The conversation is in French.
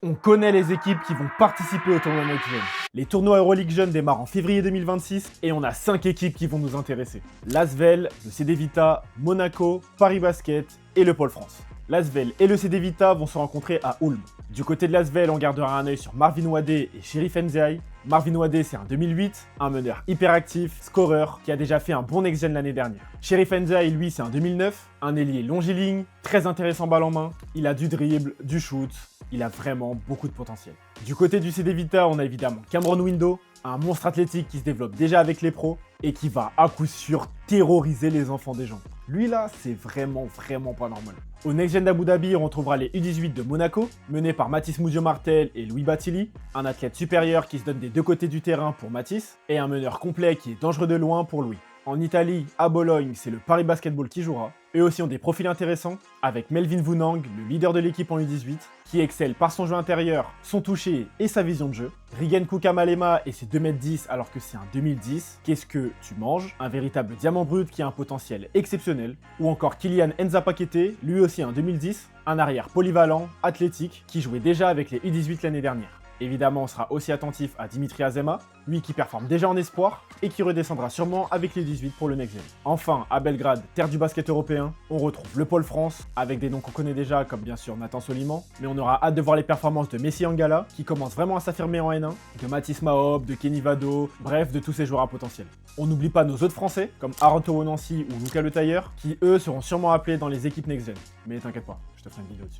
On connaît les équipes qui vont participer au tournoi Next Gen. Les tournois Euroleague Jeunes démarrent en février 2026 et on a 5 équipes qui vont nous intéresser. L'Asvel, le CD Vita, Monaco, Paris Basket et le Pôle France. L'Asvel et le CD Vita vont se rencontrer à Ulm. Du côté de l'Asvel, on gardera un œil sur Marvin Wadé et Sherif Ndiaye. Marvin Wadé, c'est un 2008, un meneur hyperactif, scoreur, qui a déjà fait un bon next-gen l'année dernière. Sherif Ndiaye, lui, c'est un 2009, un ailier longiligne, très intéressant balle en main. Il a du dribble, du shoot, il a vraiment beaucoup de potentiel. Du côté du CD Vita, on a évidemment Cameron Window, un monstre athlétique qui se développe déjà avec les pros et qui va à coup sûr terroriser les enfants des gens. Lui là, c'est vraiment pas normal. Au Next Gen d'Abu Dhabi, on retrouvera les U18 de Monaco, menés par Mathis Moudio-Martel et Louis Batilli, un athlète supérieur qui se donne des deux côtés du terrain pour Mathis, et un meneur complet qui est dangereux de loin pour Louis. En Italie, à Bologne, c'est le Paris Basketball qui jouera. Eux aussi ont des profils intéressants, avec Melvin Vunang, le leader de l'équipe en U18, qui excelle par son jeu intérieur, son toucher et sa vision de jeu. Rigen Kukamalema et ses 2m10 alors que c'est un 2010. Qu'est-ce que tu manges? Un véritable diamant brut qui a un potentiel exceptionnel. Ou encore Kylian Nzapakete, lui aussi un 2010, un arrière polyvalent, athlétique, qui jouait déjà avec les U18 l'année dernière. Évidemment, on sera aussi attentif à Dimitri Azema, lui qui performe déjà en espoir et qui redescendra sûrement avec les 18 pour le Next Gen. Enfin, à Belgrade, terre du basket européen, on retrouve le Pôle France, avec des noms qu'on connaît déjà comme bien sûr Nathan Soliman, mais on aura hâte de voir les performances de Messi Angala, qui commence vraiment à s'affirmer en N1, de Mathis Mahop, de Kenny Vado, bref, de tous ces joueurs à potentiel. On n'oublie pas nos autres Français, comme Aaron Nancy ou Lucas Le Tailleur, qui eux seront sûrement appelés dans les équipes Next Gen. Mais t'inquiète pas, je te ferai une vidéo dessus.